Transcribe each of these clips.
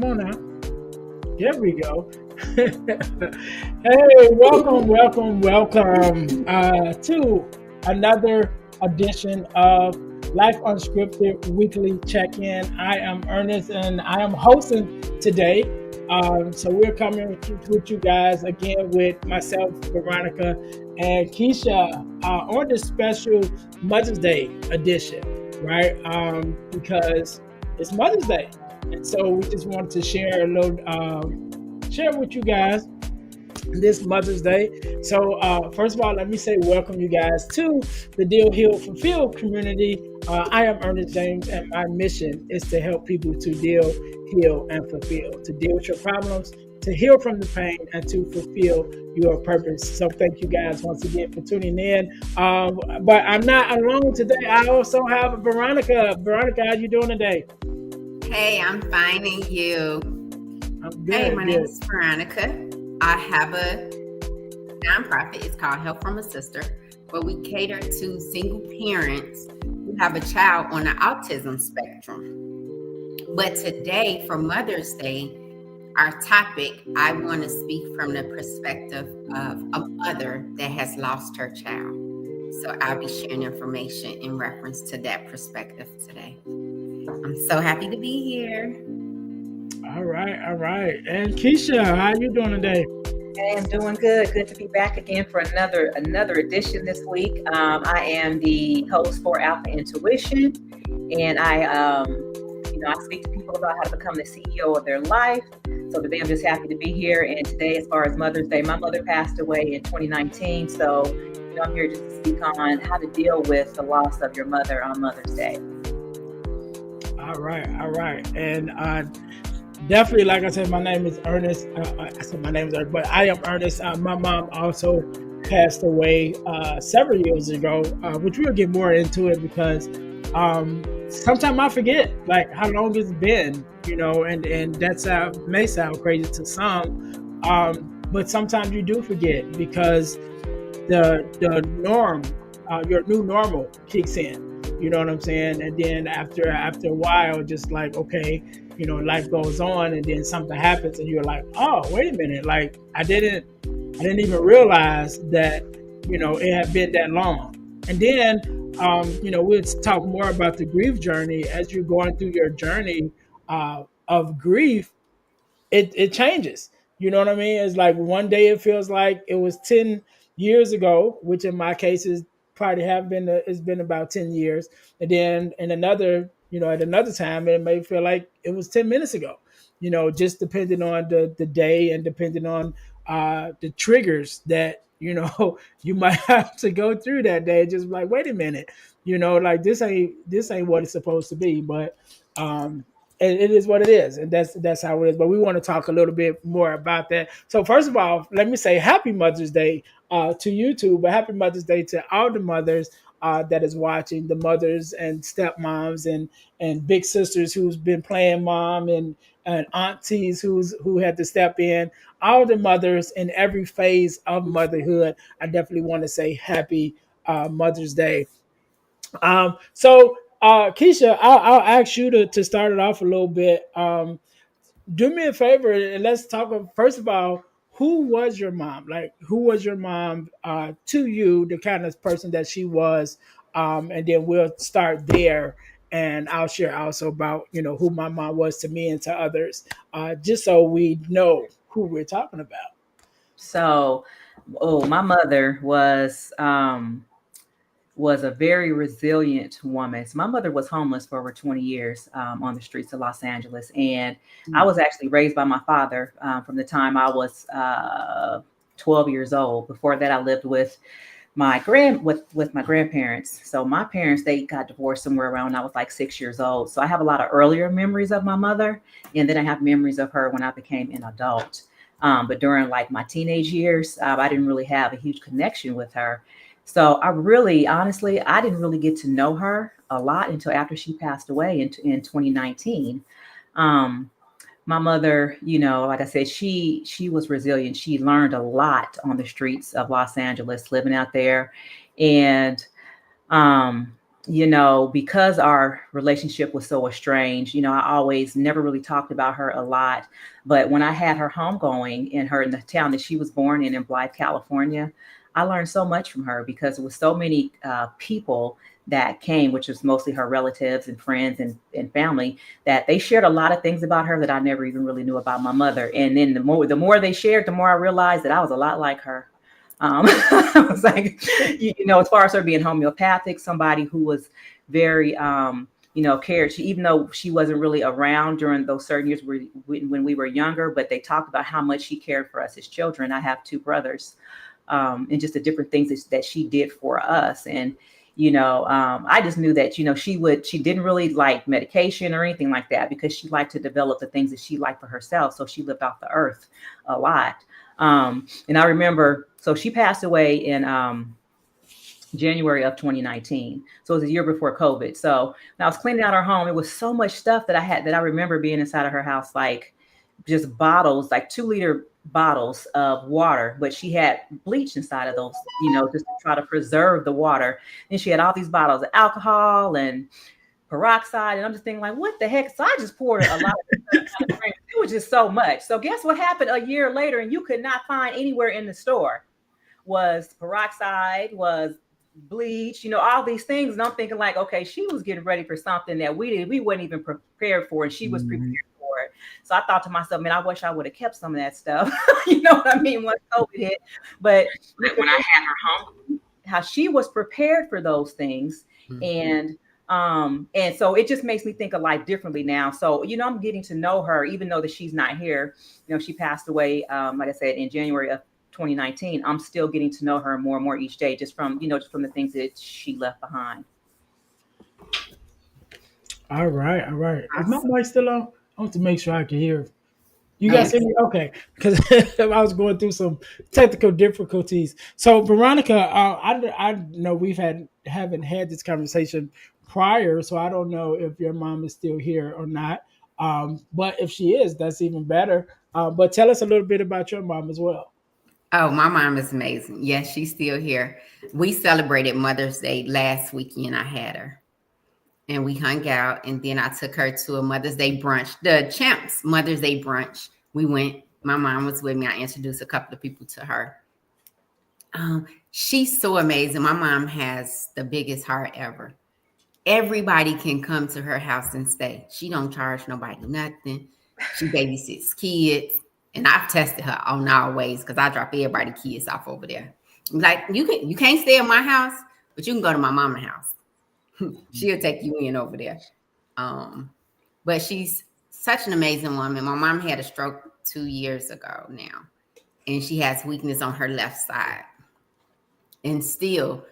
on now. There we go. Hey, welcome to another edition of Life Unscripted Weekly Check-In. I am Ernest and I am hosting today. So we're coming with you guys again with myself, Veronica, and Keisha on this special Mother's Day edition, right? Because it's Mother's Day. And so we just wanted to share a little, share with you guys this Mother's Day. So first of all, let me say welcome you guys to the Deal, Heal, Fulfill community. I am Ernest James, and my mission is to help people to deal, heal, and fulfill, to deal with your problems, to heal from the pain, and to fulfill your purpose. So thank you guys once again for tuning in. But I'm not alone today. I also have Veronica. Veronica, how you doing today? Hey, I'm fine, and you? I'm good. Hey, my name is Veronica. I have a nonprofit. It's called Help from a Sister, where we cater to single parents who have a child on the autism spectrum. But today, for Mother's Day, our topic, I want to speak from the perspective of a mother that has lost her child. So I'll be sharing information in reference to that perspective today. I'm so happy to be here. All right. And Keisha, how you doing today? I am doing good. Good to be back again for another edition this week. I am the host for Alpha Intuition, and I speak to people about how to become the CEO of their life. So today I'm just happy to be here. And today, as far as Mother's Day, my mother passed away in 2019. So I'm here just to speak on how to deal with the loss of your mother on Mother's Day. All right. And definitely, like I said, my name is Ernest. I said my name is Ernest, but I am Ernest. My mom also passed away several years ago, which we'll get more into it because sometimes I forget like how long it's been, and that may sound crazy to some, but sometimes you do forget because the norm, your new normal kicks in. You know what I'm saying? And then after a while, just like, okay, life goes on and then something happens and you're like, oh, wait a minute. Like I didn't even realize that, it had been that long. And then, we'll talk more about the grief journey. As you're going through your journey of grief, it changes. You know what I mean? It's like one day it feels like it was 10 years ago, which in my case is probably it's been about 10 years. And then in another, at another time, it may feel like it was 10 minutes ago, just depending on the day and depending on the triggers that, you might have to go through that day. Just like, wait a minute, like this ain't what it's supposed to be. But it is what it is, and that's how it is. But we want to talk a little bit more about that. So first of all, let me say Happy Mother's Day to you two, but Happy Mother's Day to all the mothers that is watching, the mothers and stepmoms and big sisters who's been playing mom and aunties who had to step in. All the mothers in every phase of motherhood. I definitely want to say Happy Mother's Day. Keisha, I'll ask you to start it off a little bit. Do me a favor and let's talk. First of all, who was your mom? Like, who was your mom to you? The kind of person that she was, and then we'll start there. And I'll share also about who my mom was to me and to others, just so we know who we're talking about. So, my mother was a very resilient woman. So my mother was homeless for over 20 years on the streets of Los Angeles. And I was actually raised by my father from the time I was 12 years old. Before that, I lived with my grandparents. So my parents, they got divorced somewhere around when I was like 6 years old. So I have a lot of earlier memories of my mother. And then I have memories of her when I became an adult. But during like my teenage years, I didn't really have a huge connection with her. So I didn't really get to know her a lot until after she passed away in 2019. My mother, like I said, she was resilient. She learned a lot on the streets of Los Angeles, living out there. And because our relationship was so estranged, I always never really talked about her a lot. But when I had her homegoing in the town that she was born in Blythe, California, I learned so much from her because it was so many people that came, which was mostly her relatives and friends and family, that they shared a lot of things about her that I never even really knew about my mother. And then the more they shared, the more I realized that I was a lot like her. I was like, as far as her being homeopathic, somebody who was very, cared. Even though she wasn't really around during those certain years when we were younger, but they talked about how much she cared for us as children. I have two brothers, and just the different things that she did for us. And, I just knew that, she didn't really like medication or anything like that because she liked to develop the things that she liked for herself. So she lived off the earth a lot. And I remember, so she passed away in January of 2019. So it was a year before COVID. So when I was cleaning out her home, it was so much stuff that I remember being inside of her house, like just bottles, like 2-liter bottles of water, but she had bleach inside of those, just to try to preserve the water. And she had all these bottles of alcohol and peroxide. And I'm just thinking, like, what the heck? So I just poured a lot of it was just so much. So guess what happened a year later, and you could not find anywhere in the store, was peroxide, was bleach, all these things. And I'm thinking, like, okay, she was getting ready for something that we weren't even prepared for, and she was prepared for it. So I thought to myself, man, I wish I would have kept some of that stuff. You know what I mean? Once COVID hit. But when I had her home, how she was prepared for those things. And so it just makes me think of life differently now. So, I'm getting to know her, even though that she's not here. She passed away, like I said, in January of 2019. I'm still getting to know her more and more each day, just from the things that she left behind. All right. Is my mic still on? I want to make sure I can hear. You guys hear me? Okay, because I was going through some technical difficulties. So, Veronica, I know haven't had this conversation prior, so I don't know if your mom is still here or not. But if she is, that's even better. But tell us a little bit about your mom as well. Oh, my mom is amazing. Yes, she's still here. We celebrated Mother's Day last weekend. I had her. And we hung out, and then I took her to a Mother's Day brunch, the Champs Mother's Day brunch. We went. My mom was with me. I introduced a couple of people to her. She's so amazing. My mom has the biggest heart ever. Everybody can come to her house and stay. She don't charge nobody nothing. She babysits kids, and I've tested her on all ways because I drop everybody kids off over there. Like, you can't stay at my house, but you can go to my mama's house. She'll take you in over there. But she's such an amazing woman. My mom had a stroke 2 years ago now, and she has weakness on her left side. And still,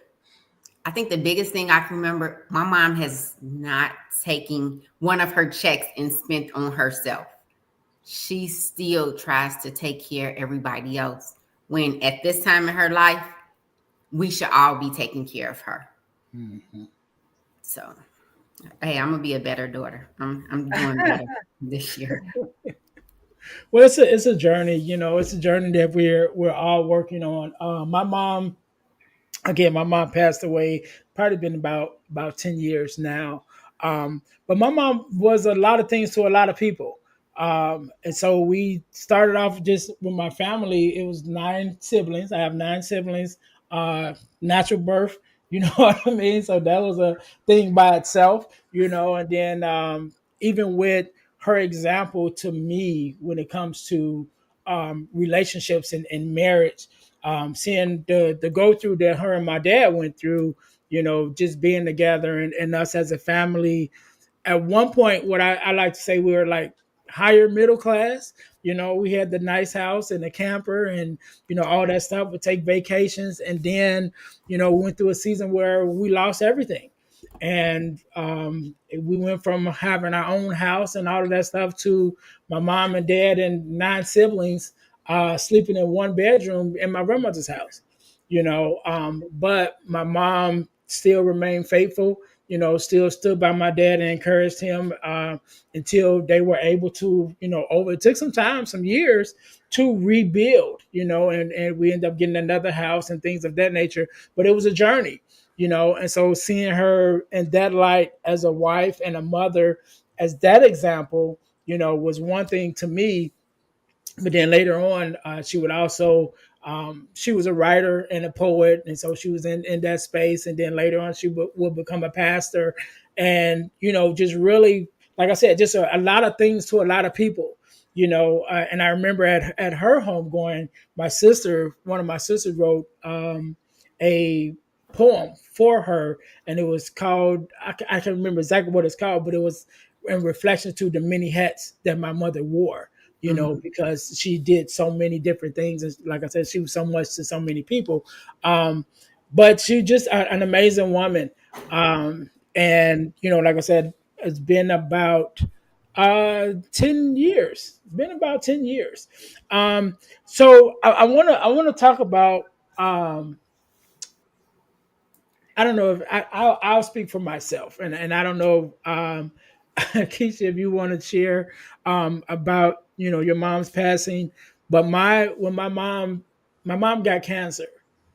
I think the biggest thing I can remember, my mom has not taken one of her checks and spent on herself. She still tries to take care of everybody else, when at this time in her life, we should all be taking care of her. Mm-hmm. So, hey, I'm gonna be a better daughter. I'm doing better this year. Well, it's a journey. It's a journey that we're all working on. My mom passed away. Probably been about 10 years now. But my mom was a lot of things to a lot of people. And so we started off just with my family. It was 9 siblings. I have 9 siblings. Natural birth. You know what I mean? So that was a thing by itself, and then even with her example to me when it comes to relationships and marriage, seeing the go through that her and my dad went through, just being together and us as a family. At one point, what I like to say, we were like higher middle class. We had the nice house and the camper and, all that stuff. Would take vacations. And then, we went through a season where we lost everything. And we went from having our own house and all of that stuff to my mom and dad and 9 siblings sleeping in one bedroom in my grandmother's house. But my mom still remained faithful. Still stood by my dad and encouraged him until they were able to, it took some time, some years to rebuild, and we ended up getting another house and things of that nature. But it was a journey. And so seeing her in that light as a wife and a mother, as that example, was one thing to me. But then later on, she would also she was a writer and a poet, and so she was in that space. And then later on, she would become a pastor, and just really, like I said, just a lot of things to a lot of people. And I remember at her home going, one of my sisters wrote a poem for her, and it was called, I can remember exactly what it's called, but it was in reflection to the many hats that my mother wore, because she did so many different things. And like I said, she was so much to so many people. But she just an amazing woman. And, like I said, it's been about 10 years. It's been about 10 years. So I want to talk about, I don't know if I'll speak for myself, and I don't know, Keisha, if you want to share about your mom's passing, but when my mom got cancer,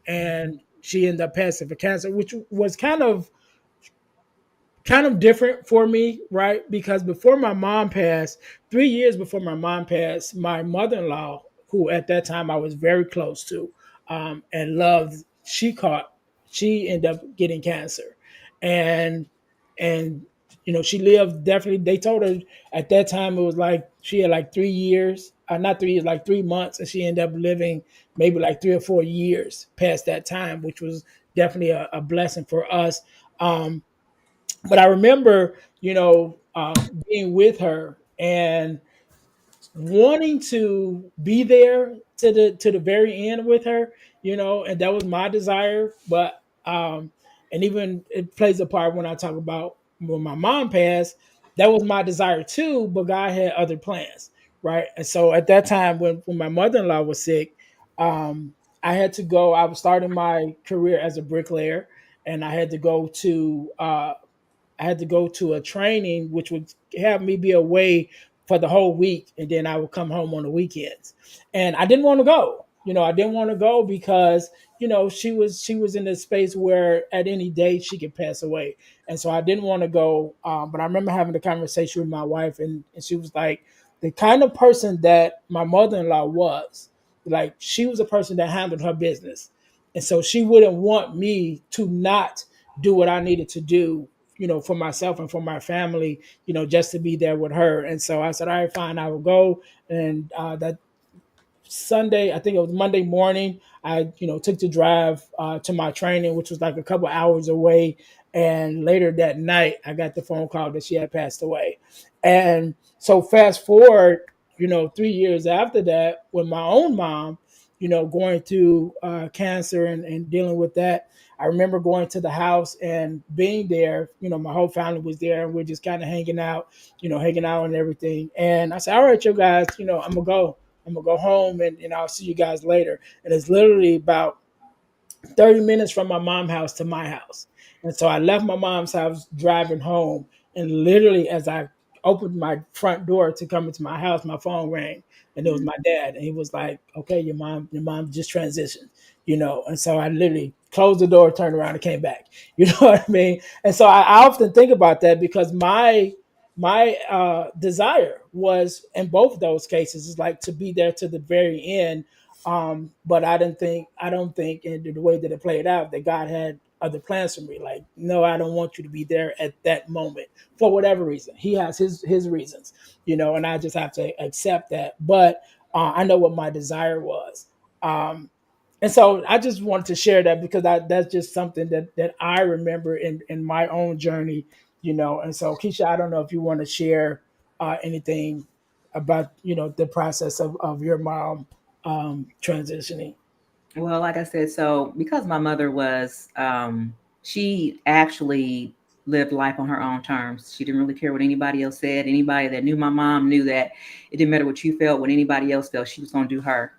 and she ended up passing for cancer, which was kind of different for me, right? Because before my mom passed, 3 years before my mom passed, my mother-in-law, who at that time I was very close to, and loved, she ended up getting cancer, and and she lived, definitely. They told her at that time it was like she had like 3 years, not 3 years, like 3 months, and she ended up living maybe like 3 or 4 years past that time, which was definitely a blessing for us. But I remember, being with her and wanting to be there to the very end with her, and that was my desire. But and even it plays a part when I talk about when my mom passed. That was my desire too, but God had other plans, right? And so at that time, when my mother-in-law was sick, I had to go. I was starting my career as a bricklayer, and I had to go to a training which would have me be away for the whole week, and then I would come home on the weekends. And I didn't want to go. I didn't want to go because she was in a space where at any day she could pass away, and so I didn't want to go. But I remember having a conversation with my wife, and she was like, the kind of person that my mother-in-law was, like she was a person that handled her business, and so she wouldn't want me to not do what I needed to do, for myself and for my family, just to be there with her. And so I said, all right, fine, I will go. And that Sunday, I think it was Monday morning, I, took the drive to my training, which was like a couple hours away. And later that night, I got the phone call that she had passed away. And so fast forward, 3 years after that, when my own mom, going through cancer and dealing with that, I remember going to the house and being there. My whole family was there, and we're just kind of hanging out and everything. And I said, all right, you guys, I'm gonna go home, and I'll see you guys later. And it's literally about 30 minutes from my mom's house to my house. And so I left my mom's house driving home. And literally, as I opened my front door to come into my house, my phone rang. And it was my dad. And he was like, okay, your mom just transitioned, And so I literally closed the door, turned around, and came back. You know what I mean? And so I often think about that because my desire was in both of those cases is like to be there to the very end. But I don't think in the way that it played out that God had other plans for me. Like, no, I don't want you to be there at that moment for whatever reason. He has his reasons, and I just have to accept that. But I know what my desire was. Um, and so I just wanted to share that because that's just something that I remember in my own journey, And so, Keisha, I don't know if you want to share anything about the process of your mom transitioning. Well, like I said, so because my mother was, she actually lived life on her own terms. She didn't really care what anybody else said. Anybody that knew my mom knew that it didn't matter what you felt, what anybody else felt, she was going to do her.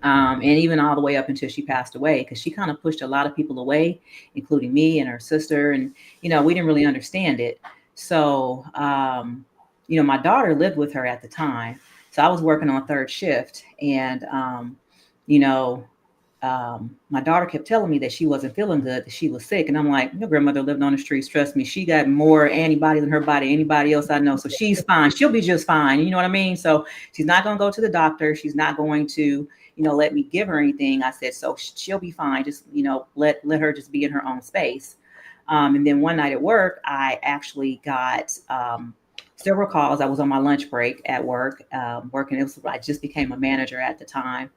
And even all the way up until she passed away, because she kind of pushed a lot of people away, including me and her sister. And, we didn't really understand it. So, my daughter lived with her at the time. So I was working on third shift. And, you know, my daughter kept telling me that she wasn't feeling good, that she was sick. And I'm like, your grandmother lived on the streets. Trust me, she got more antibodies in her body than anybody else I know. So she's fine. She'll be just fine. You know what I mean? So she's not going to go to the doctor. She's not going to, let me give her anything. I said, so she'll be fine. Just, let her just be in her own space. And then one night at work, I actually got several calls. I was on my lunch break at work, working. I just became a manager at the time.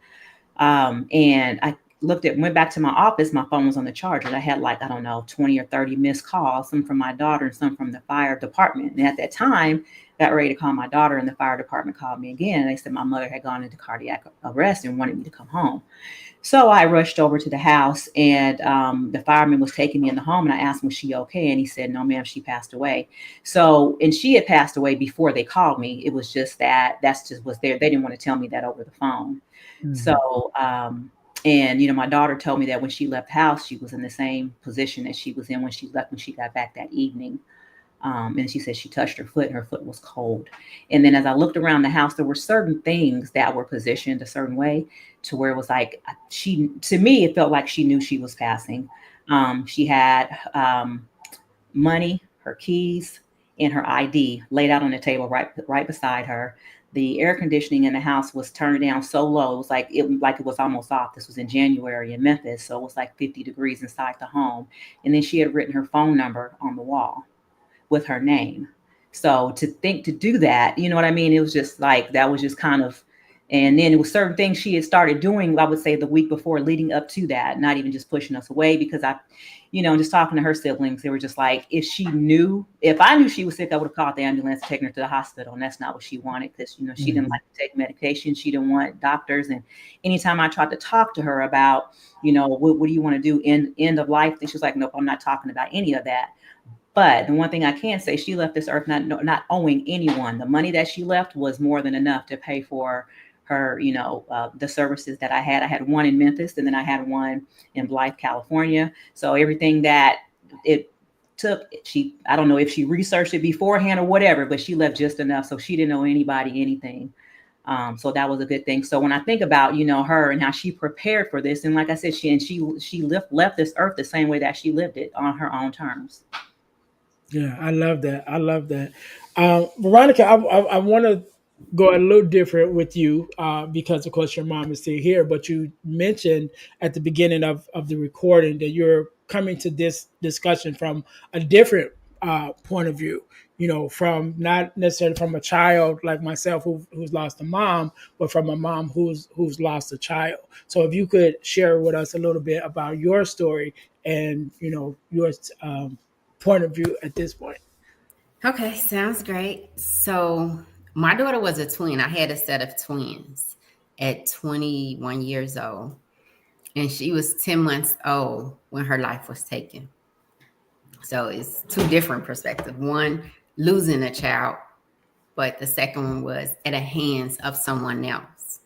And I went back to my office. My phone was on the charger. And I had 20 or 30 missed calls, some from my daughter and some from the fire department. And at that time, got ready to call my daughter, and the fire department called me again. And they said my mother had gone into cardiac arrest and wanted me to come home. So I rushed over to the house, and the fireman was taking me in the home, and I asked him, was she okay? And he said, no, ma'am, she passed away. So, and she had passed away before they called me. It was just that's just was there. They didn't want to tell me that over the phone. Mm-hmm. So, and, my daughter told me that when she left the house, she was in the same position that she was in when she got back that evening. And she said she touched her foot and her foot was cold. And then as I looked around the house, there were certain things that were positioned a certain way to where it was like, to me, it felt like she knew she was passing. She had money, her keys, and her ID laid out on the table right beside her. The air conditioning in the house was turned down so low. It was like it was almost off. This was in January in Memphis. So it was like 50 degrees inside the home. And then she had written her phone number on the wall with her name. So to do that, you know what I mean? It was just like, that was just kind of, and then it was certain things she had started doing, I would say the week before leading up to that, not even just pushing us away, because just talking to her siblings, they were just like, if I knew she was sick, I would have called the ambulance, taken her to the hospital. And that's not what she wanted, because, she didn't like to take medication. She didn't want doctors. And anytime I tried to talk to her about, what do you want to do in end of life? She was like, nope, I'm not talking about any of that. But the one thing I can say, she left this earth not owing anyone. The money that she left was more than enough to pay for her, the services that I had. I had one in Memphis, and then I had one in Blythe, California. So everything that it took, I don't know if she researched it beforehand or whatever, but she left just enough. So she didn't owe anybody anything. So that was a good thing. So when I think about, her and how she prepared for this, and like I said, she left this earth the same way that she lived it, on her own terms. Yeah, I love that. Veronica, I want to go a little different with you because, of course, your mom is still here. But you mentioned at the beginning of the recording that you're coming to this discussion from a different point of view, from not necessarily from a child like myself who's lost a mom, but from a mom who's lost a child. So if you could share with us a little bit about your story and, your point of view at this point. Okay, sounds great. So my daughter was a twin. I had a set of twins at 21 years old, and she was 10 months old when her life was taken. So it's two different perspectives. One, losing a child, but the second one was at the hands of someone else,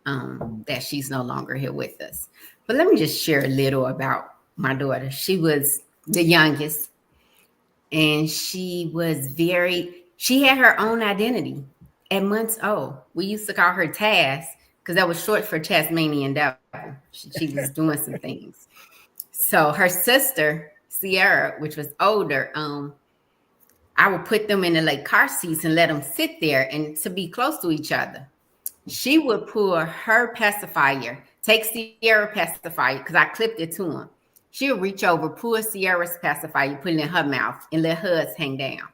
that she's no longer here with us. But let me just share a little about my daughter. She was the youngest. And she had her own identity at months old. We used to call her Taz because that was short for Tasmanian Devil. She was doing some things. So her sister, Sierra, which was older, I would put them in the car seats and let them sit there and to be close to each other. She would pull her pacifier, take Sierra pacifier, because I clipped it to him. She'll reach over, pull Sierra's pacifier, put it in her mouth, and let hers hang down.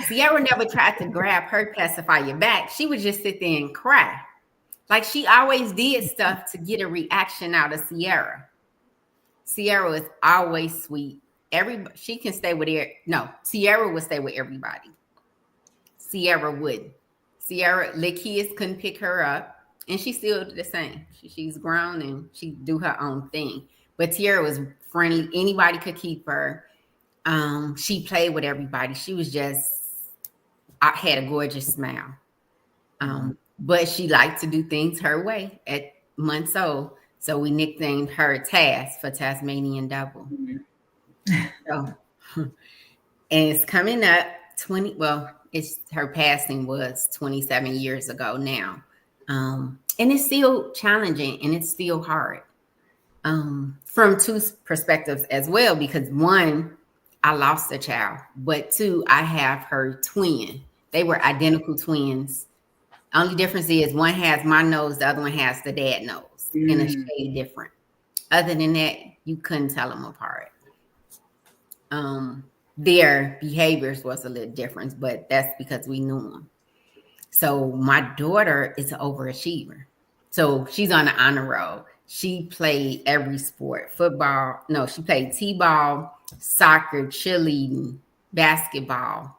Sierra never tried to grab her pacifier back. She would just sit there and cry. Like, she always did stuff to get a reaction out of Sierra. Sierra was always sweet. She can stay with her. No, Sierra would stay with everybody. Sierra wouldn't. The kids couldn't pick her up, and she's still the same. She's grown and she do her own thing. But Sierra was friendly. Anybody could keep her. She played with everybody. She was had a gorgeous smile. But she liked to do things her way at months old. So we nicknamed her Taz for Tasmanian Devil. So, and it's coming up her passing was 27 years ago now. And it's still challenging and it's still hard. from two perspectives as well, because one, I lost a child, but two, I have her twin. They were identical twins. Only difference is one has my nose, the other one has the dad nose, and a shade different. Other than that, you couldn't tell them apart. Their behaviors was a little different, but that's because we knew them. So my daughter is an overachiever. So she's on the honor roll. She played every sport. Football, no, she played t-ball, soccer, cheerleading, basketball.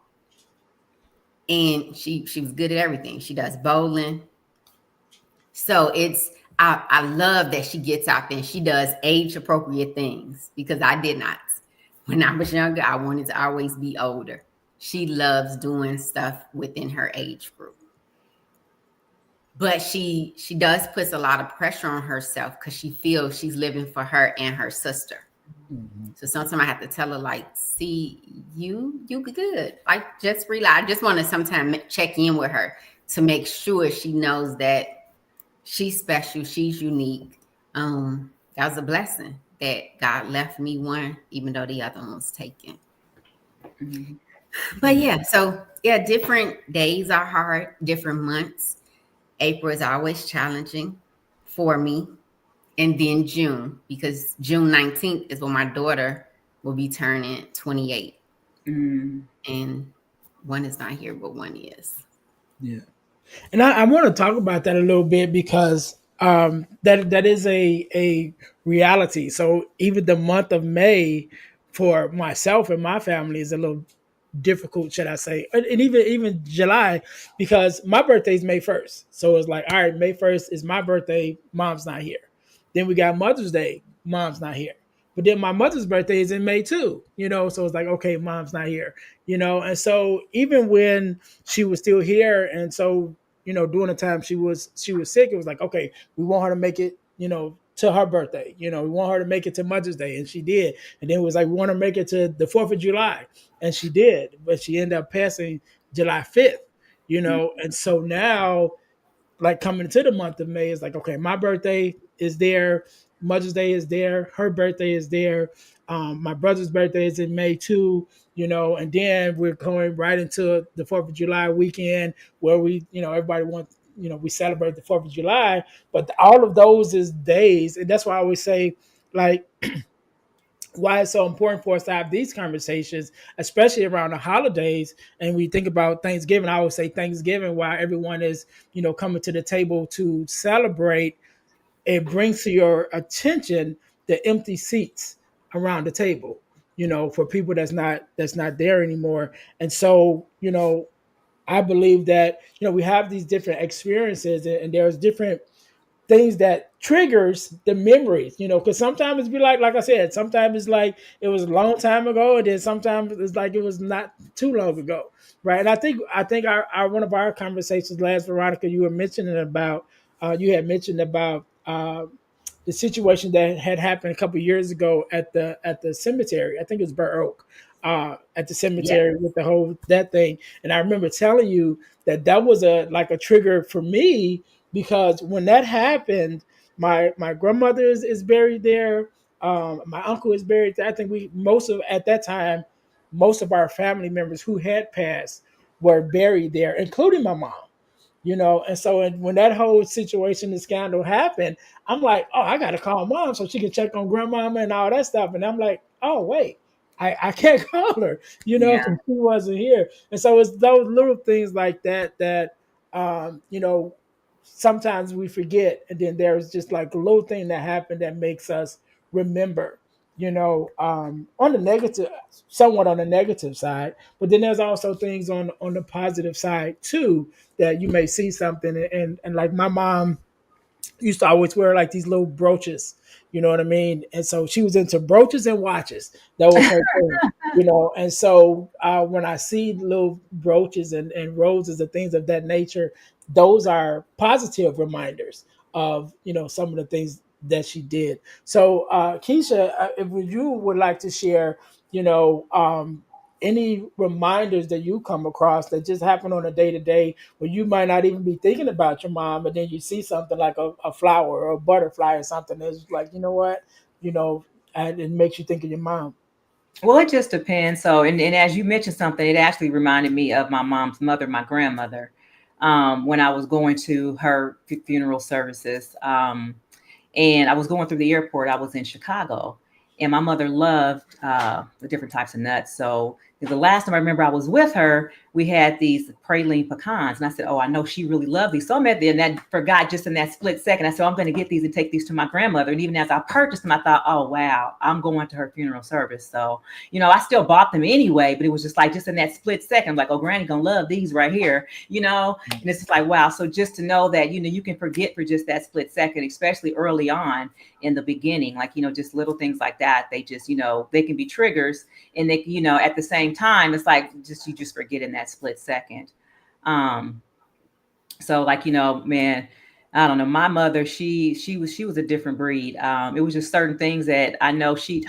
And she was good at everything. She does bowling. So I love that she gets out there and she does age appropriate things, because I did not. When I was younger, I wanted to always be older. She loves doing stuff within her age group. But she does puts a lot of pressure on herself because she feels she's living for her and her sister. Mm-hmm. So sometimes I have to tell her, like, see, you good. Like, just relax. I just want to sometimes check in with her to make sure she knows that she's special, she's unique. That was a blessing that God left me one, even though the other one was taken. Mm-hmm. But yeah, so yeah, different days are hard, different months. April is always challenging for me. And then June, because June 19th is when my daughter will be turning 28. And one is not here, but one is. Yeah. And I want to talk about that a little bit, because that is a reality. So even the month of May for myself and my family is a little difficult, should I say, and even July, because my birthday is May 1st. So it's like, all right, May 1st is my birthday, mom's not here. Then we got Mother's Day, mom's not here. But then my mother's birthday is in May too, so it's like, okay, mom's not here, and so even when she was still here, and so, during the time she was sick, it was like, okay, we want her to make it, to her birthday. We want her to make it to Mother's Day, and she did. And then it was like, we want her to make it to the 4th of July, and she did. But she ended up passing July 5th, and so now, like, coming into the month of May, is like, okay, my birthday is there, Mother's Day is there, her birthday is there, my brother's birthday is in May too, and then we're going right into the 4th of July weekend, where we, everybody wants, we celebrate the 4th of July, but all of those is days. And that's why I always say, like, why it's so important for us to have these conversations, especially around the holidays. And we think about Thanksgiving. I always say Thanksgiving, while everyone is, coming to the table to celebrate, it brings to your attention the empty seats around the table, for people that's not there anymore. And so, I believe that, we have these different experiences, and there's different things that triggers the memories, because sometimes it's be like I said, sometimes it's like it was a long time ago, and then sometimes it's like it was not too long ago, right? And I think our one of our conversations last, Veronica, you were mentioning about you had mentioned about the situation that had happened a couple of years ago at the cemetery. I think it was Burr Oak, at the cemetery. Yes. With the whole that thing. And I remember telling you that was a trigger for me, because when that happened, my grandmother is buried there. My uncle is buried there. I think at that time, most of our family members who had passed were buried there, including my mom. And so when that whole situation, the scandal happened, I'm like, oh, I got to call mom so she can check on grandmama and all that stuff. And I'm like, oh, wait, I can't call her, because she wasn't here. And so it's those little things like that, sometimes we forget. And then there's just like a little thing that happened that makes us remember, on the negative, somewhat on the negative side. But then there's also things on the positive side too, that you may see something, and like my mom used to always wear like these little brooches, you know what I mean? And so she was into brooches and watches. That was her thing, And so when I see little brooches and roses and things of that nature, those are positive reminders of, some of the things that she did. So Keisha, if you would like to share, any reminders that you come across that just happen on a day to day where you might not even be thinking about your mom, but then you see something like a flower or a butterfly or something that's like, you know what, you know, and it makes you think of your mom. Well, it just depends. So, and as you mentioned something, it actually reminded me of my mom's mother, my grandmother, when I was going to her funeral services. And I was going through the airport. I was in Chicago, and my mother loved the different types of nuts. So the last time I remember I was with her, we had these praline pecans, and I said, "Oh, I know she really loved these." So I'm at there, and that forgot just in that split second. I said, "I'm going to get these and take these to my grandmother." And even as I purchased them, I thought, "Oh wow, I'm going to her funeral service." So I still bought them anyway, but it was just like just in that split second, like, "Oh, Granny gonna love these right here," And it's just like, wow. So just to know that you can forget for just that split second, especially early on in the beginning, like just little things like that. They just they can be triggers, and they at the same time, it's like you just forget in that split second. So like man, I don't know, my mother, she was a different breed. It was just certain things that I know she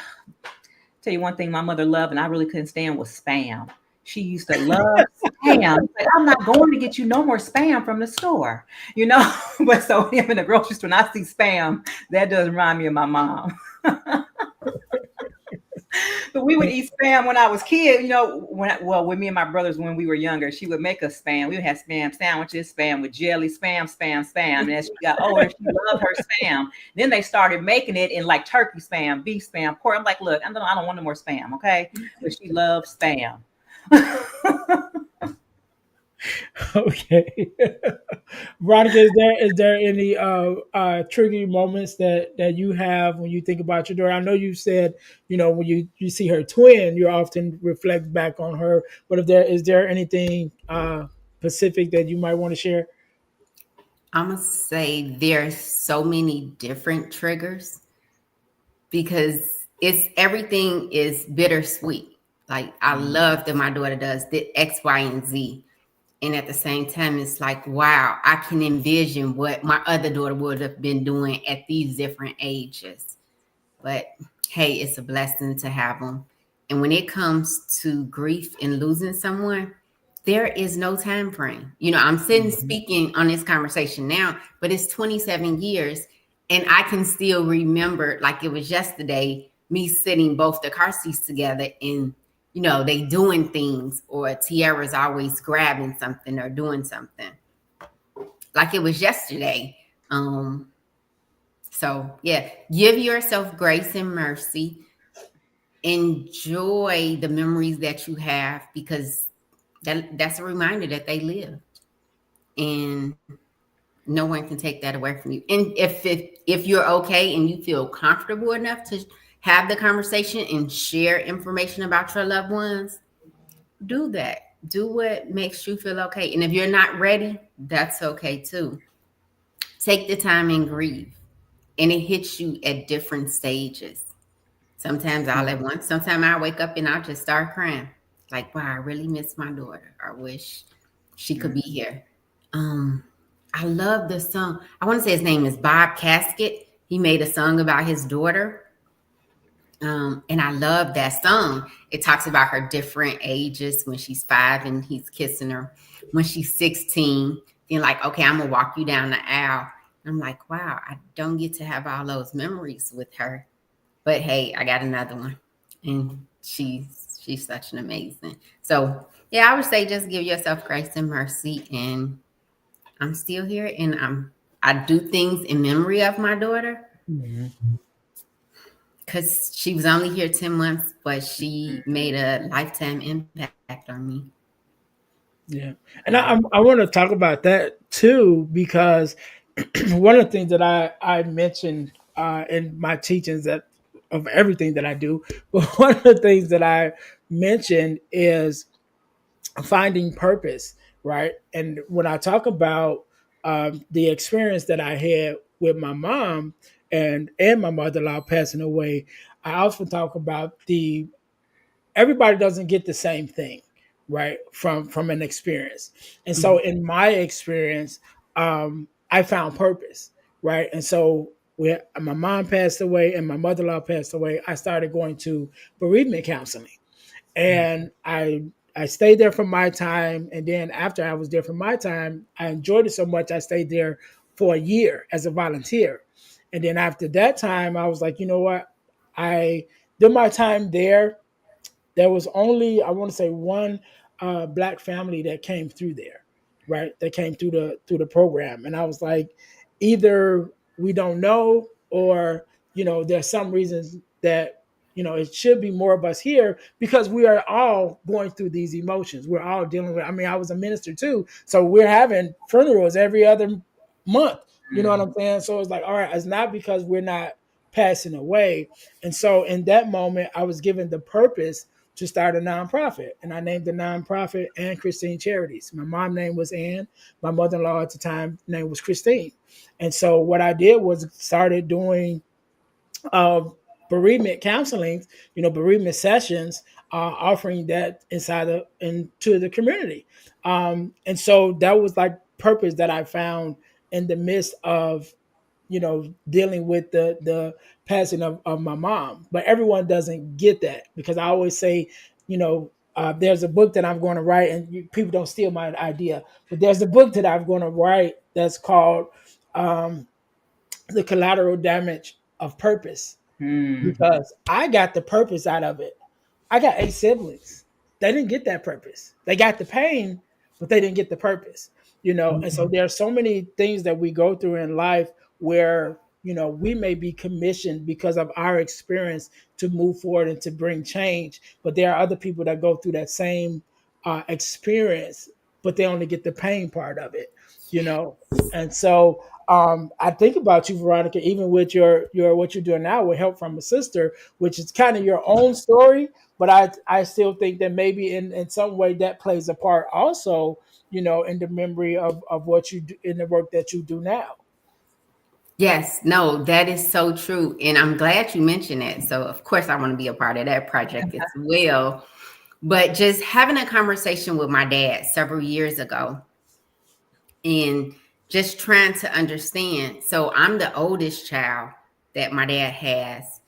tell you one thing my mother loved and I really couldn't stand was spam. She used to love spam. Like, I'm not going to get you no more spam from the store, But so him in the grocery store, and I see spam, that does remind me of my mom. But we would eat spam when I was kid, with me and my brothers when we were younger. She would make us spam. We would have spam sandwiches, spam with jelly, spam. And as she got older, she loved her spam. Then they started making it in like turkey spam, beef spam, pork. I'm like, look, I don't want no more spam, okay? But she loved spam. Okay. Veronica, is there any triggering moments that you have when you think about your daughter? I know you said, when you see her twin, you often reflect back on her. But is there anything specific that you might want to share? I'm gonna say there's so many different triggers because everything is bittersweet. Like I love that my daughter does the X, Y, and Z. And at the same time, it's like, wow, I can envision what my other daughter would have been doing at these different ages. But hey, it's a blessing to have them. And when it comes to grief and losing someone, there is no time frame. I'm sitting speaking on this conversation now, but it's 27 years. And I can still remember like it was yesterday, me sitting both the car seats together and they doing things, or Tiara's always grabbing something or doing something like it was yesterday. So yeah, give yourself grace and mercy. Enjoy the memories that you have because that's a reminder that they lived, and no one can take that away from you. And if you're okay and you feel comfortable enough to have the conversation and share information about your loved ones, do that. Do what makes you feel okay. And if you're not ready, that's okay too. Take the time and grieve. And it hits you at different stages. Sometimes all at once. Sometimes I wake up and I'll just start crying. Like, wow, I really miss my daughter. I wish she could be here. I love the song. I want to say his name is Bob Casket. He made a song about his daughter. And I love that song. It talks about her different ages when she's 5 and he's kissing her. When she's 16, then like, okay, I'm gonna walk you down the aisle. I'm like, wow, I don't get to have all those memories with her. But hey, I got another one. And she's such an amazing. So yeah, I would say just give yourself grace and mercy. And I'm still here and I do things in memory of my daughter. Because she was only here 10 months, but she made a lifetime impact on me. Yeah. And I want to talk about that too, because one of the things that I mentioned in my teachings that of everything that I do, but one of the things that I mentioned is finding purpose, right? And when I talk about the experience that I had with my mom and my mother-in-law passing away, I often talk about everybody doesn't get the same thing, right? From an experience. And so in my experience, I found purpose, right? And so when my mom passed away and my mother-in-law passed away, I started going to bereavement counseling. And I stayed there for my time, and then after I was there for my time, I enjoyed it so much I stayed there for a year as a volunteer. And then after that time, I was like, you know what? I did my time there. There was only, I want to say, one black family that came through there, right? That came through the program, and I was like, either we don't know, or there's some reasons that it should be more of us here, because we are all going through these emotions. We're all dealing with. I mean, I was a minister too, so we're having funerals every other month. You know what I'm saying? So it's like, all right, it's not because we're not passing away. And so in that moment, I was given the purpose to start a nonprofit. And I named the nonprofit Ann Christine Charities. My mom's name was Ann. My mother-in-law at the time name was Christine. And so what I did was started doing bereavement counseling, bereavement sessions, offering that into the community. And so that was like purpose that I found in the midst of dealing with the passing of my mom. But everyone doesn't get that, because I always say, there's a book that I'm going to write, and people don't steal my idea, but there's a book that I'm going to write that's called The Collateral Damage of Purpose, because I got the purpose out of it. I got 8 siblings. They didn't get that purpose. They got the pain, but they didn't get the purpose. And so there are so many things that we go through in life where we may be commissioned because of our experience to move forward and to bring change, but there are other people that go through that same experience, but they only get the pain part of it. And so I think about you, Veronica, even with your what you're doing now with Help from a Sister, which is kind of your own story, but I still think that maybe in some way that plays a part also, in the memory of what you do in the work that you do now. Yes, no, that is so true. And I'm glad you mentioned that. So, of course, I want to be a part of that project as well. But just having a conversation with my dad several years ago and just trying to understand. So, I'm the oldest child that my dad has.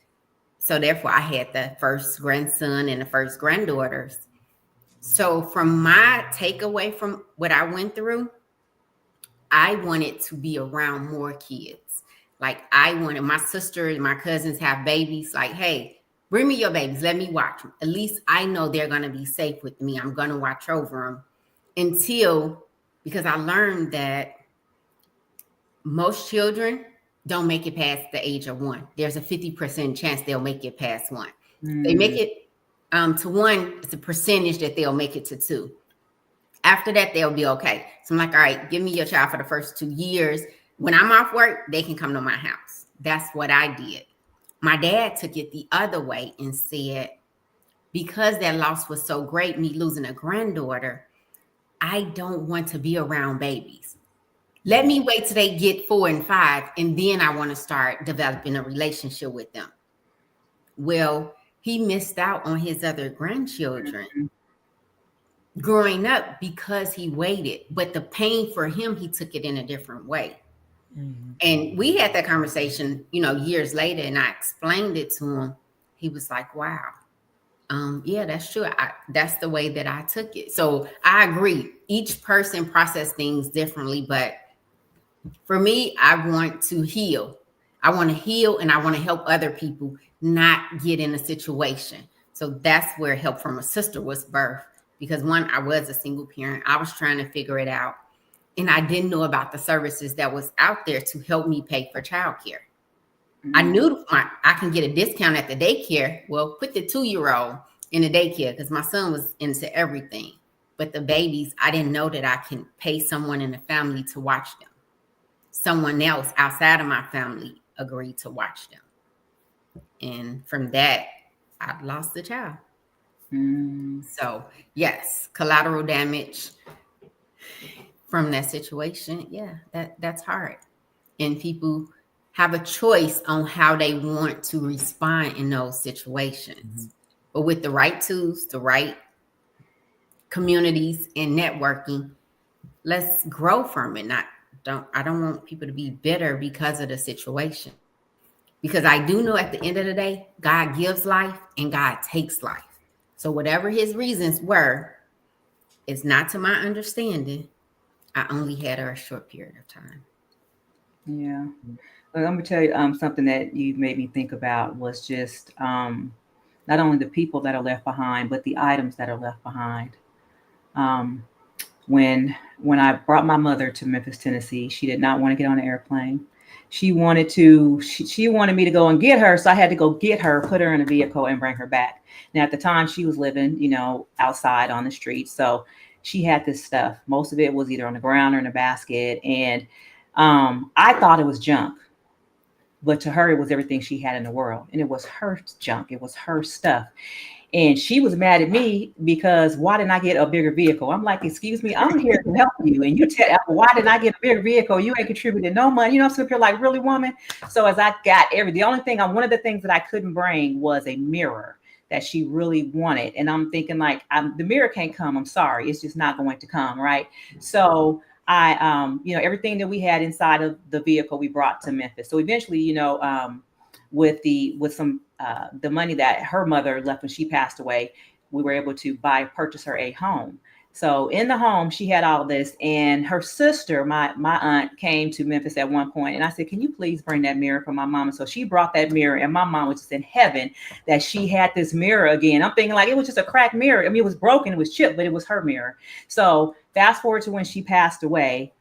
So, therefore, I had the first grandson and the first granddaughters. So, from my takeaway from what I went through, I wanted to be around more kids. Like, I wanted my sister and my cousins have babies. Like, hey, bring me your babies. Let me watch them. At least I know they're going to be safe with me. I'm going to watch over them because I learned that most children don't make it past the age of 1. There's a 50% chance they'll make it past 1. They make it to 1. It's a percentage that they'll make it to 2. After that, they'll be okay. So I'm like, all right, give me your child for the first 2 years. When I'm off work, they can come to my house. That's what I did. My dad took it the other way and said, because that loss was so great, me losing a granddaughter, I don't want to be around babies. Let me wait till they get 4 and 5, and then I want to start developing a relationship with them. Well, he missed out on his other grandchildren growing up because he waited. But the pain for him, he took it in a different way. Mm-hmm. And we had that conversation, years later, and I explained it to him. He was like, wow, yeah, that's true. That's the way that I took it. So I agree. Each person process things differently. But for me, I want to heal. I want to heal, and I want to help other people not get in a situation. So that's where Help from a Sister was birthed. Because one, I was a single parent. I was trying to figure it out. And I didn't know about the services that was out there to help me pay for childcare. Mm-hmm. I knew I can get a discount at the daycare. Well, put the 2-year-old in the daycare because my son was into everything. But the babies, I didn't know that I can pay someone in the family to watch them. Someone else outside of my family agreed to watch them. And from that, I lost the child. So, yes, collateral damage from that situation. Yeah, that's hard. And people have a choice on how they want to respond in those situations. Mm-hmm. But with the right tools, the right communities and networking, let's grow from it. I don't want people to be bitter because of the situation. Because I do know at the end of the day, God gives life and God takes life. So whatever his reasons were, it's not to my understanding. I only had her a short period of time. Yeah. Look, I'm gonna tell you something that you made me think about was just not only the people that are left behind, but the items that are left behind. Um, when I brought my mother to Memphis, Tennessee, she did not want to get on an airplane. She wanted me to go and get her, so I had to go get her, put her in a vehicle, and bring her back. Now at the time, she was living, outside on the street, so she had this stuff. Most of it was either on the ground or in a basket, and I thought it was junk, but to her, it was everything she had in the world, and it was her junk. It was her stuff. And she was mad at me because why didn't I get a bigger vehicle? I'm like, excuse me, I'm here to help you. And you tell why didn't I get a bigger vehicle? You ain't contributed no money. I'm sitting here like, really, woman? So as I got the only thing, one of the things that I couldn't bring was a mirror that she really wanted. And I'm thinking like, the mirror can't come. I'm sorry. It's just not going to come. Right. So everything that we had inside of the vehicle, we brought to Memphis. So eventually, with some the money that her mother left when she passed away, we were able to purchase her a home. So in the home, she had all this, and her sister, my aunt, came to Memphis at one point, and I said, "Can you please bring that mirror for my mom?" And so she brought that mirror, and my mom was just in heaven that she had this mirror again. I'm thinking like it was just a cracked mirror. I mean, it was broken, it was chipped, but it was her mirror. So fast forward to when she passed away.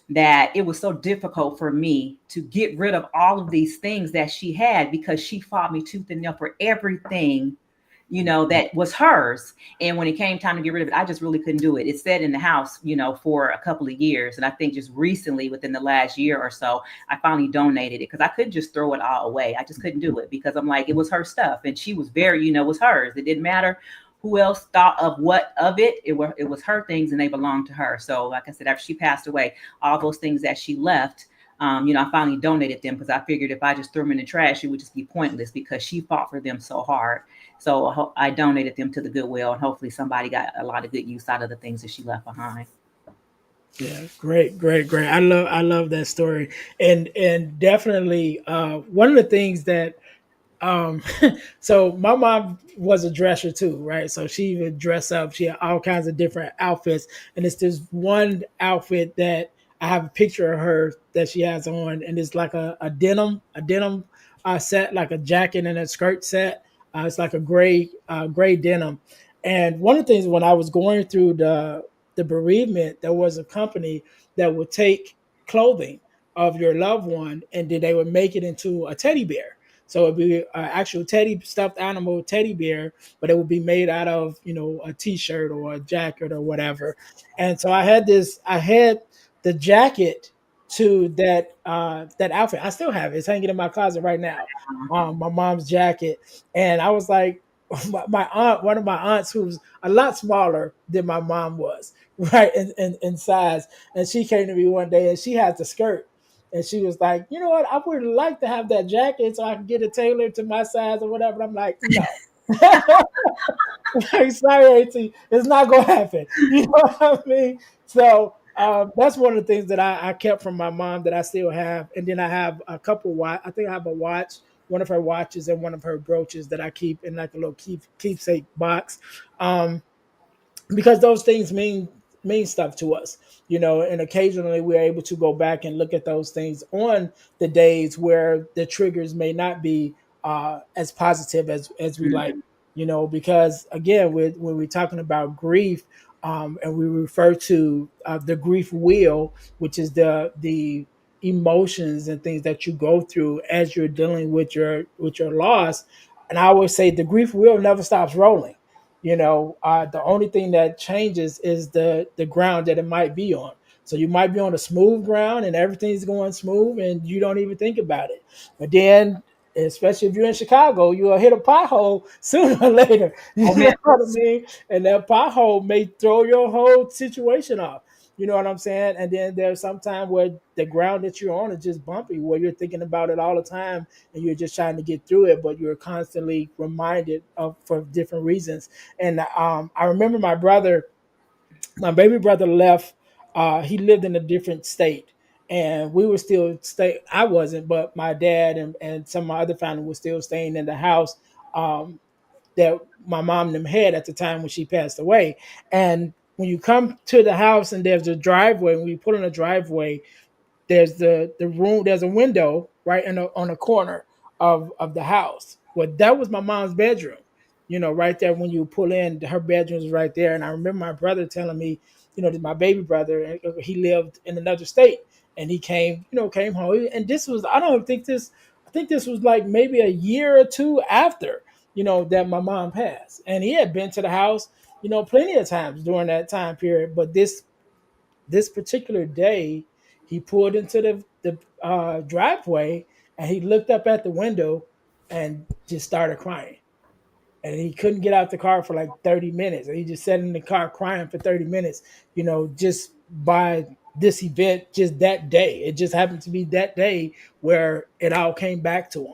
That it was so difficult for me to get rid of all of these things that she had because she fought me tooth and nail for everything, that was hers. And when it came time to get rid of it, I just really couldn't do it. It sat in the house, for a couple of years. And I think just recently, within the last year or so, I finally donated it because I couldn't just throw it all away. I just couldn't do it because I'm like, it was her stuff. And she was very, it was hers. It didn't matter who else thought of what of it. It was her things and they belonged to her. So like I said, after she passed away, all those things that she left, I finally donated them because I figured if I just threw them in the trash, it would just be pointless because she fought for them so hard. So I donated them to the Goodwill, and hopefully somebody got a lot of good use out of the things that she left behind. Yeah, great. I love that story, and definitely one of the things that um so my mom was a dresser too, right? So she would dress up. She had all kinds of different outfits, and it's this one outfit that I have a picture of her that she has on, and it's like a denim set, like a jacket and a skirt set. It's like a gray denim. And one of the things when I was going through the bereavement, there was a company that would take clothing of your loved one, and then they would make it into a teddy bear. So it'd be an actual teddy stuffed animal teddy bear, but it would be made out of a t-shirt or a jacket or whatever. And so I had the jacket to that outfit. I still have it. It's hanging in my closet right now. My mom's jacket, and I was like, my aunt, one of my aunts who's a lot smaller than my mom was, right, in size, and she came to me one day and she had the skirt. And she was like, you know what? I would like to have that jacket so I can get it tailored to my size or whatever. I'm like, no. Like, sorry, AT, it's not gonna happen. You know what I mean? So that's one of the things that I kept from my mom that I still have. And then I have a couple watch. I think I have a watch, one of her watches, and one of her brooches that I keep in like a little keepsake box. Um, because those things mean stuff to us, and occasionally we're able to go back and look at those things on the days where the triggers may not be as positive as we like, Mhm. because again, when we're talking about grief, and we refer to the grief wheel, which is the emotions and things that you go through as you're dealing with your loss. And I always say the grief wheel never stops rolling. The only thing that changes is the ground that it might be on. So you might be on a smooth ground and everything's going smooth and you don't even think about it. But then, especially if you're in Chicago, you'll hit a pothole sooner or later. You Oh, know what I yes. mean? And that pothole may throw your whole situation off. You know what I'm saying? And then there's some time where the ground that you're on is just bumpy, where you're thinking about it all the time and you're just trying to get through it, but you're constantly reminded of for different reasons. And I remember my baby brother left. He lived in a different state, and we were still stay. I wasn't, but my dad and some of my other family was still staying in the house. Um, that my mom and them had at the time when she passed away. And when you come to the house and there's a driveway, when you pull in a driveway, there's the room, there's a window right on the corner of the house. Well, that was my mom's bedroom, right there. When you pull in, her bedroom was right there. And I remember my brother telling me, that my baby brother, he lived in another state, and he came home. And this was, I think this was like maybe a year or two after, that my mom passed. And he had been to the house, plenty of times during that time period. But this particular day, he pulled into the driveway, and he looked up at the window and just started crying. And he couldn't get out the car for like 30 minutes. And he just sat in the car crying for 30 minutes, just by this event, just that day. It just happened to be that day where it all came back to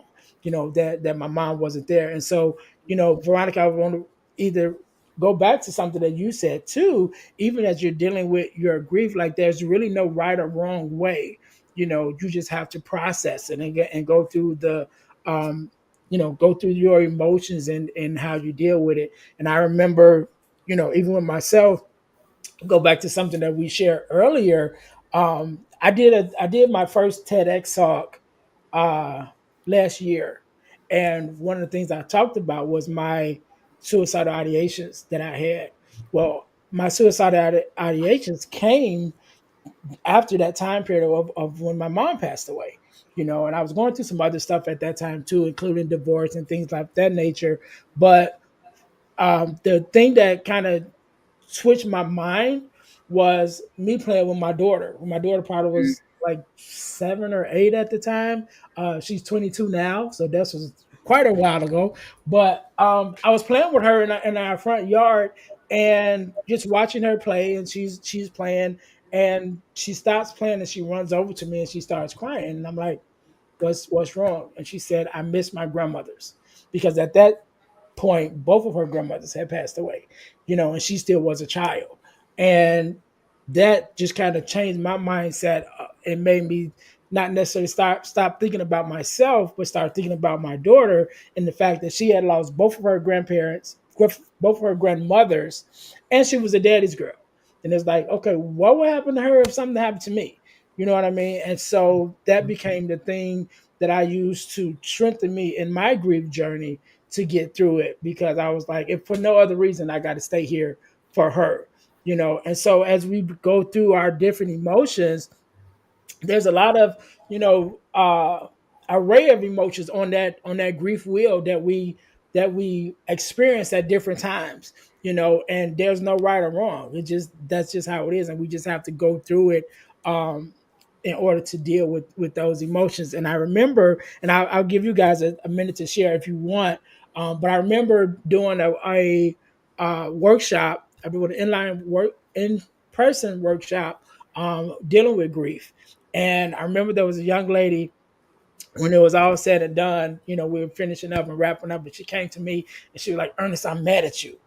him, that my mom wasn't there. And so, Veronica, I want to either go back to something that you said too, even as you're dealing with your grief, like there's really no right or wrong way. You just have to process it and go through um, go through your emotions and how you deal with it. And I remember, even with myself, go back to something that we shared earlier. I did my first TEDx talk last year, and one of the things I talked about was my suicidal ideations that I had. Well, my suicidal ideations came after that time period of when my mom passed away. And I was going through some other stuff at that time too, including divorce and things like that nature. But the thing that kind of switched my mind was me playing with my daughter. My daughter probably was like 7 or 8 at the time. She's 22 now, so this was quite a while ago. But I was playing with her in our front yard and just watching her play, and she's playing, and she stops playing and she runs over to me and she starts crying, and I'm like, what's wrong? And she said, I miss my grandmothers, because at that point, both of her grandmothers had passed away, and she still was a child. And that just kind of changed my mindset. It made me not necessarily stop thinking about myself, but start thinking about my daughter, and the fact that she had lost both of her grandparents, both of her grandmothers, and she was a daddy's girl. And it's like, okay, what would happen to her if something happened to me? You know what I mean? And so that became the thing that I used to strengthen me in my grief journey to get through it, because I was like, if for no other reason, I got to stay here for her, And so as we go through our different emotions, there's a lot of, array of emotions on that grief wheel that we experience at different times, and there's no right or wrong. That's just how it is, and we just have to go through it. In order to deal with those emotions. And I remember, and I'll give you guys a minute to share if you want. But I remember doing a workshop. I did an in-person workshop dealing with grief. And I remember there was a young lady, when it was all said and done, we were finishing up and wrapping up, and she came to me and she was like, Ernest, I'm mad at you.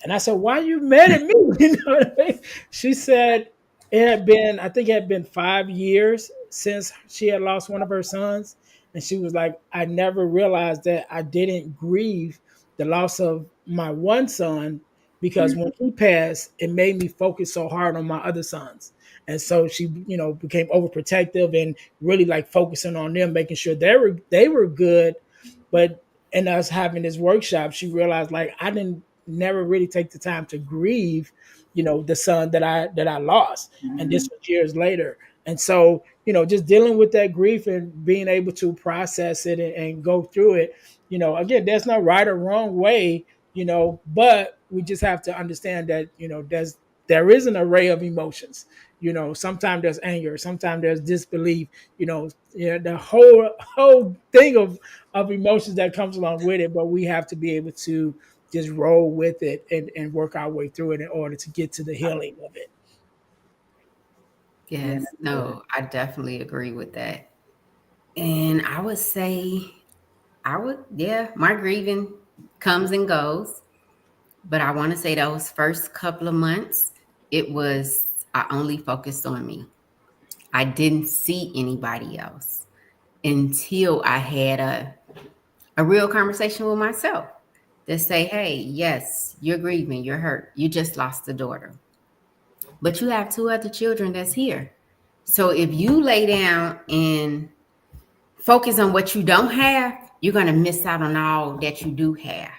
And I said, why are you mad at me? You know what I mean? She said I think it had been 5 years since she had lost one of her sons. And she was like, I never realized that I didn't grieve the loss of my one son, because when he passed, it made me focus so hard on my other sons. And so she, became overprotective and really like focusing on them, making sure they were good. But in us having this workshop, she realized, like, I didn't never really take the time to grieve, the son that I lost. And this was years later. And so, just dealing with that grief and being able to process it and go through it, again, there's no right or wrong way, but we just have to understand that, there is an array of emotions. Sometimes there's anger, sometimes there's disbelief, the whole thing of emotions that comes along with it. But we have to be able to just roll with it and work our way through it in order to get to the healing of it. Yes, no, I definitely agree with that. And I would say, my grieving comes and goes. But I want to say those first couple of months, I only focused on me. I didn't see anybody else until I had a real conversation with myself. that say, hey, yes, you're grieving, you're hurt, you just lost a daughter, but you have two other children that's here. So if you lay down and focus on what you don't have, you're going to miss out on all that you do have.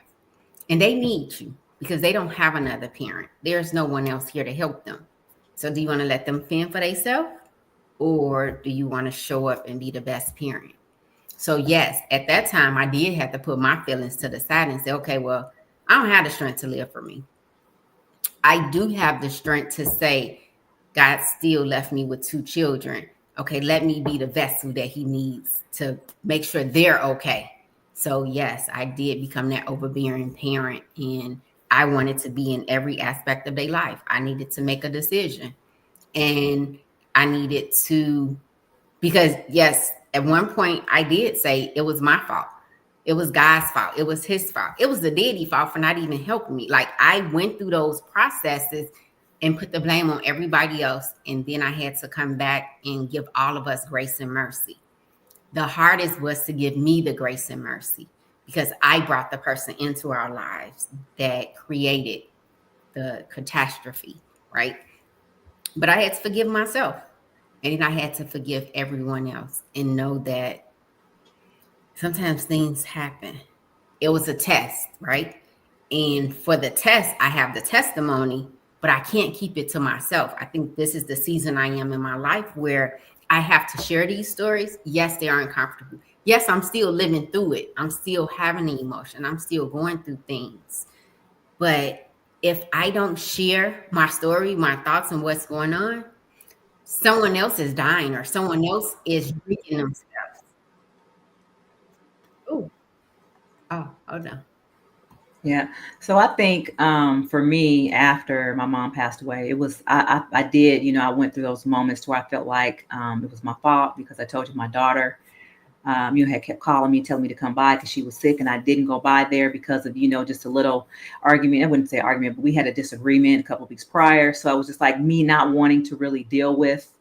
And they need you because they don't have another parent. There's no one else here to help them. So do you want to let them fend for themselves, or do you want to show up and be the best parent? So yes, at that time, I did have to put my feelings to the side and say, okay, well, I don't have the strength to live for me. I do have the strength to say, God still left me with two children. Okay, let me be the vessel that he needs to make sure they're okay. So yes, I did become that overbearing parent, and I wanted to be in every aspect of their life. I needed to make a decision, and I needed to, because yes, at one point I did say it was my fault. It was God's fault. It was his fault. It was the daddy fault for not even helping me. Like, I went through those processes and put the blame on everybody else. And then I had to come back and give all of us grace and mercy. The hardest was to give me the grace and mercy, because I brought the person into our lives that created the catastrophe, right? But I had to forgive myself, and then I had to forgive everyone else and know that sometimes things happen. It was a test, right? And for the test, I have the testimony, but I can't keep it to myself. I think this is the season I am in my life where I have to share these stories. Yes, they are uncomfortable. Yes, I'm still living through it. I'm still having the emotion. I'm still going through things. But if I don't share my story, my thoughts, and what's going on, someone else is dying or someone else is drinking themselves. Oh, oh no. Yeah. So I think for me, after my mom passed away, it was I did, I went through those moments where I felt like it was my fault, because I told you my daughter, had kept calling me, telling me to come by because she was sick, and I didn't go by there because of, just a little argument. I wouldn't say argument, but we had a disagreement a couple of weeks prior. So it was just like me not wanting to really deal with,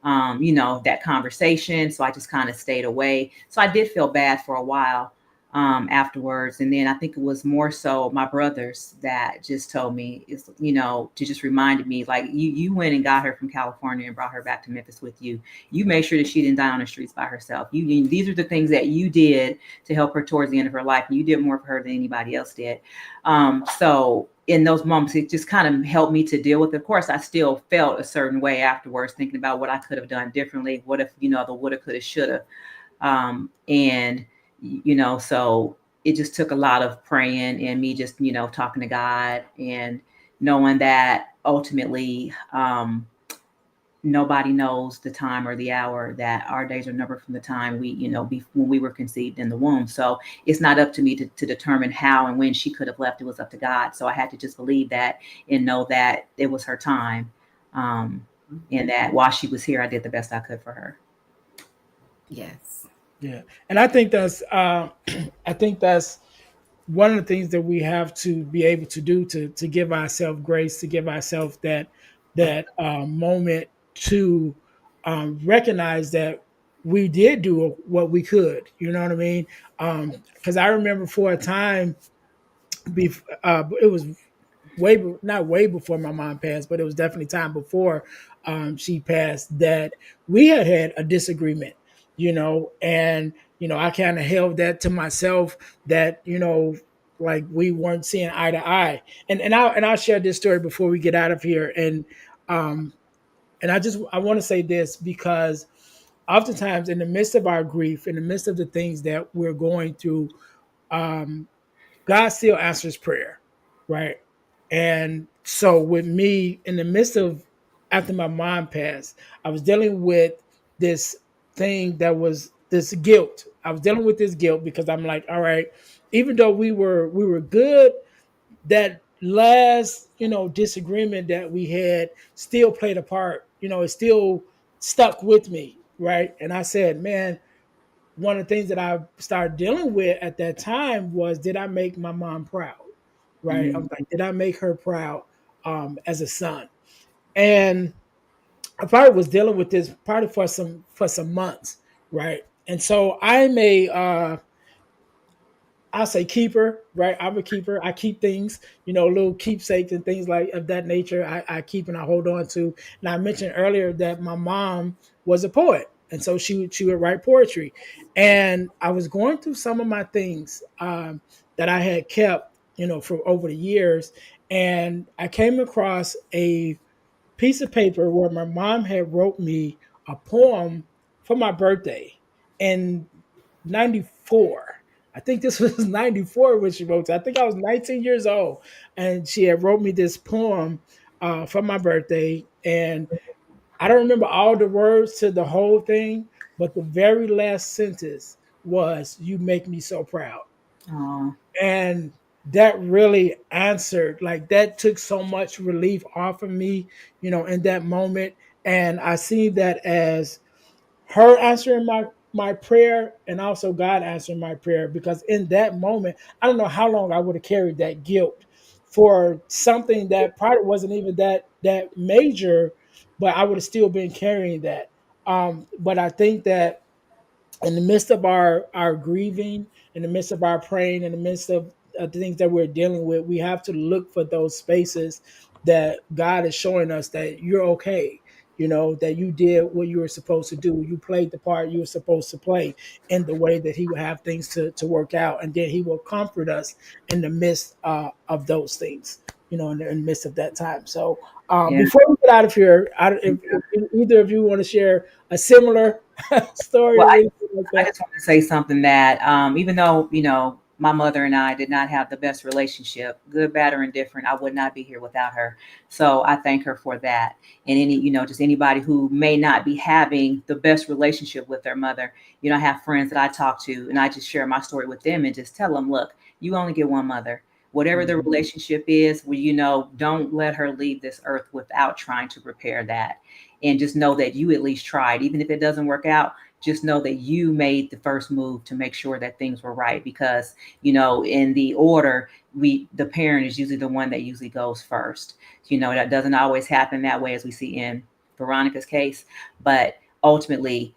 that conversation. So I just kind of stayed away. So I did feel bad for a while afterwards. And then I think it was more so my brothers that just told me, to just reminded me, like, you went and got her from California and brought her back to Memphis with you. You made sure that she didn't die on the streets by herself. These are the things that you did to help her towards the end of her life. And you did more for her than anybody else did. So in those moments, it just kind of helped me to deal with it. Of course, I still felt a certain way afterwards, thinking about what I could have done differently. What if, the woulda, coulda, shoulda. And so it just took a lot of praying and me just, talking to God and knowing that ultimately nobody knows the time or the hour, that our days are numbered from the time we, when we were conceived in the womb. So it's not up to me to determine how and when she could have left. It was up to God. So I had to just believe that and know that it was her time. And that while she was here, I did the best I could for her. Yes. Yeah, and I think that's one of the things that we have to be able to do to give ourselves grace, to give ourselves that moment to recognize that we did do what we could. You know what I mean? Because I remember for a time, it was not way before my mom passed, but it was definitely time before she passed, that we had a disagreement, and I kind of held that to myself, that like we weren't seeing eye to eye, and I'll share this story before we get out of here, and I want to say this, because oftentimes in the midst of our grief, in the midst of the things that we're going through, God still answers prayer, right? And so with me, in the midst of, after my mom passed, I was dealing with this thing that was this guilt. I was dealing with this guilt because I'm like, all right, even though we were good, that last, disagreement that we had still played a part. It still stuck with me, right? And I said, man, one of the things that I started dealing with at that time was, did I make my mom proud? Right? Mm-hmm. I was like, did I make her proud as a son? And I probably was dealing with this probably for some months, right? And so I I'll say keeper, right? I'm a keeper. I keep things, little keepsakes and things like of that nature. I keep and I hold on to. And I mentioned earlier that my mom was a poet, and so she would write poetry. And I was going through some of my things that I had kept, for over the years, and I came across a piece of paper where my mom had wrote me a poem for my birthday in '94. I think this was '94 when she wrote it. I think I was 19 years old, and she had wrote me this poem for my birthday. And I don't remember all the words to the whole thing, but the very last sentence was, "You make me so proud." Oh, And that really answered, like, that took so much relief off of me, in that moment. And I see that as her answering my prayer, and also God answering my prayer, because in that moment, I don't know how long I would have carried that guilt for something that probably wasn't even that major, but I would have still been carrying that. But I think that in the midst of our grieving, in the midst of our praying, in the midst of the things that we're dealing with, we have to look for those spaces that God is showing us that you're okay. That you did what you were supposed to do. You played the part you were supposed to play in the way that He would have things to work out. And then He will comfort us in the midst of those things, in the midst of that time. So yeah. before we get out of here, if either of you want to share a similar story Well, or anything like I that. just want to say something that even though, my mother and I did not have the best relationship, good, bad, or indifferent, I would not be here without her. So I thank her for that. And just anybody who may not be having the best relationship with their mother, I have friends that I talk to and I just share my story with them and just tell them, look, you only get one mother. Whatever the relationship is, don't let her leave this earth without trying to repair that. And just know that you at least tried, even if it doesn't work out. Just know that you made the first move to make sure that things were right, because in the order, the parent is usually the one that usually goes first. That doesn't always happen that way, as we see in Veronica's case, but ultimately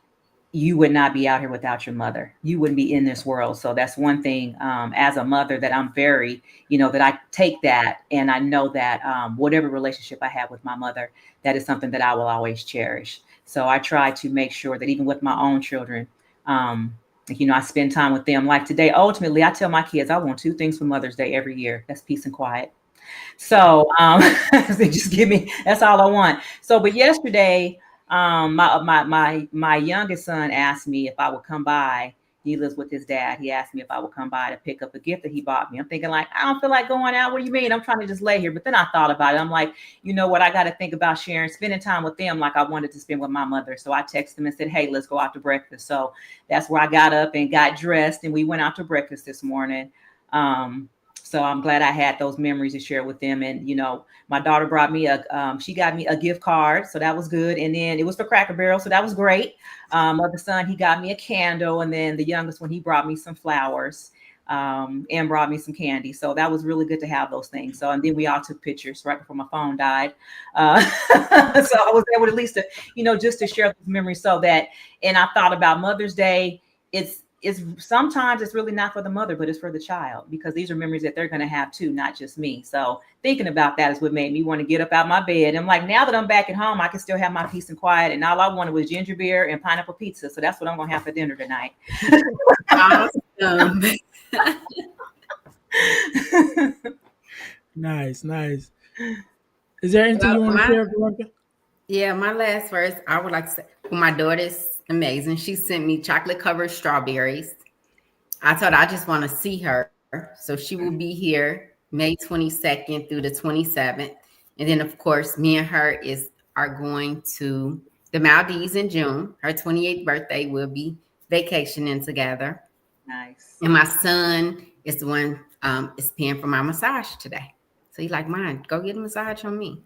you would not be out here without your mother. You wouldn't be in this world. So that's one thing, as a mother, that I'm very, that I take that, and I know that whatever relationship I have with my mother, that is something that I will always cherish. So I try to make sure that even with my own children, I spend time with them. Like today, ultimately, I tell my kids, I want two things for Mother's Day every year. That's peace and quiet. So they just give me, that's all I want. So, but yesterday, my youngest son asked me if I would come by. He lives with his dad. He asked me if I would come by to pick up a gift that he bought me. I'm thinking, like, I don't feel like going out. What do you mean? I'm trying to just lay here. But then I thought about it. I'm like, you know what? I got to think about spending time with them like I wanted to spend with my mother. So I texted him and said, hey, let's go out to breakfast. So that's where I got up and got dressed, and we went out to breakfast this morning. So I'm glad I had those memories to share with them. And, my daughter brought me she got me a gift card. So that was good. And then it was for Cracker Barrel. So that was great. Other son, he got me a candle. And then the youngest one, he brought me some flowers and brought me some candy. So that was really good to have those things. So, and then we all took pictures right before my phone died. So I was able to, at least to, just to share those memories. So that, and I thought about Mother's Day. It's sometimes it's really not for the mother, but it's for the child, because these are memories that they're going to have too, not just me. So thinking about that is what made me want to get up out my bed. I'm like, now that I'm back at home, I can still have my peace and quiet. And all I wanted was ginger beer and pineapple pizza. So that's what I'm going to have for dinner tonight. Awesome. Nice. Is there anything you want to share, Veronica? Yeah, my last verse, I would like to say, well, my daughter's amazing. She sent me chocolate covered strawberries. I told her I just want to see her. So she will be here May 22nd through the 27th. And then, of course, me and her are going to the Maldives in June. Her 28th birthday, will be vacationing together. Nice. And my son is the one is paying for my massage today. So he's like, Mom, go get a massage on me.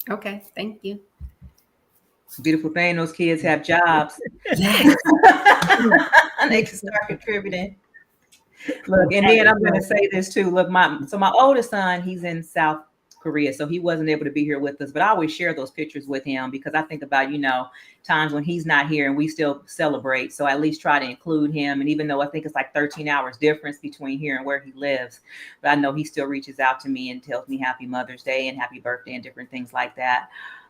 Okay, thank you. Beautiful thing. Those kids have jobs. Yes. And they can start contributing. Look, and then I'm going to say this too. Look, my oldest son, he's in South Korea, so he wasn't able to be here with us. But I always share those pictures with him because I think about, times when he's not here and we still celebrate. So I at least try to include him. And even though I think it's like 13 hours difference between here and where he lives, but I know he still reaches out to me and tells me Happy Mother's Day and Happy Birthday and different things like that.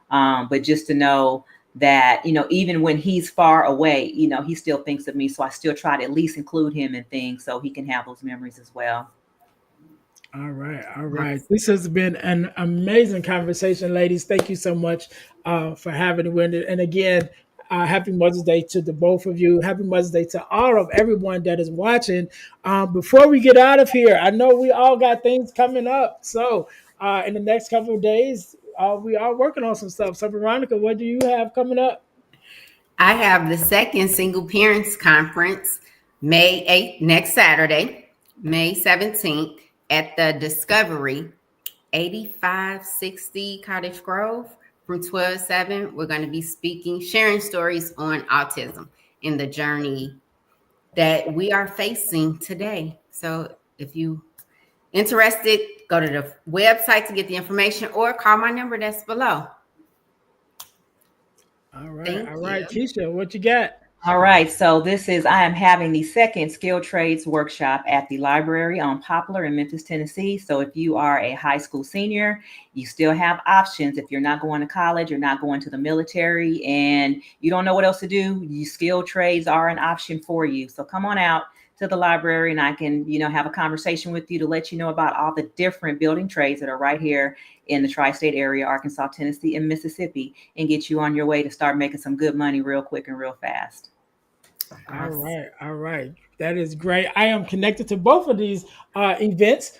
But just to know that, even when he's far away, he still thinks of me. So I still try to at least include him in things so he can have those memories as well. All right. All right. This has been an amazing conversation, ladies. Thank you so much for having me. And again, happy Mother's Day to the both of you. Happy Mother's Day to all of everyone that is watching. Before we get out of here, I know we all got things coming up. So in the next couple of days, we are working on some stuff. So Veronica, what do you have coming up? I have the second Single Parents Conference, May 8th, next Saturday, May 17th, at the Discovery, 8560 Cottage Grove, from 12-7. We're going to be sharing stories on autism and the journey that we are facing today. So if you interested, go to the website to get the information or call my number that's below. All right. All right. Keisha, what you got? All right. So I am having the second Skilled Trades workshop at the library on Poplar in Memphis, Tennessee. So if you are a high school senior, you still have options. If you're not going to college, you're not going to the military, and you don't know what else to do, skilled trades are an option for you. So come on out to the library and I can, have a conversation with you to let you know about all the different building trades that are right here in the tri-state area, Arkansas, Tennessee, and Mississippi, and get you on your way to start making some good money real quick and real fast. All right. All right. That is great. I am connected to both of these events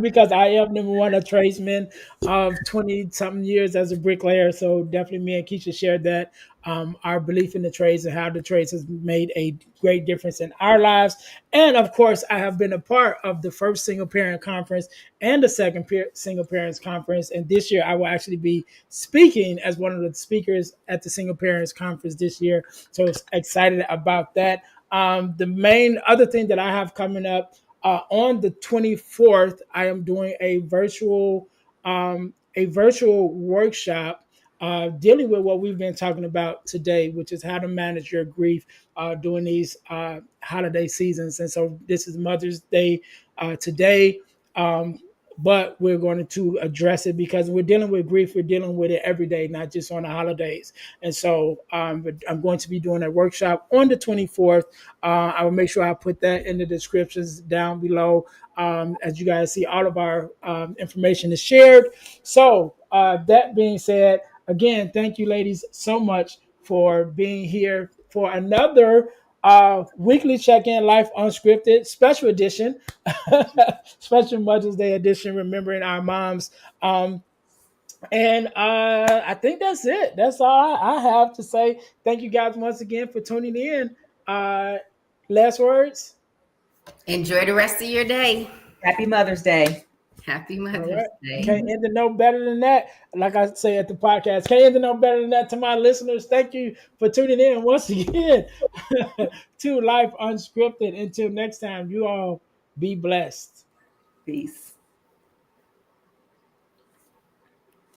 because I am number one, a tradesman of 20 something years as a bricklayer. So definitely me and Keisha shared that, our belief in the trades and how the trades has made a great difference in our lives. And of course, I have been a part of the first single parent conference and the second single parents conference. And this year I will actually be speaking as one of the speakers at the single parents conference this year. So excited about that. The main other thing that I have coming up on the 24th, I am doing a virtual workshop dealing with what we've been talking about today, which is how to manage your grief during these holiday seasons. And so this is Mother's Day today. But we're going to address it because we're dealing with grief. We're dealing with it every day, not just on the holidays. And so I'm going to be doing a workshop on the 24th. I will make sure I put that in the descriptions down below. As you guys see, all of our information is shared. So that being said, again, thank you, ladies, so much for being here for another weekly check-in Life Unscripted special edition, special Mother's Day edition, remembering our moms. And I think that's it. That's all I have to say. Thank you guys once again for tuning in. Last words. Enjoy the rest of your day. Happy Mother's Day. Happy Mother's Day. Can't end it no better than that. Like I say at the podcast, can't end it no better than that. To my listeners, thank you for tuning in once again to Life Unscripted. Until next time, you all be blessed. Peace.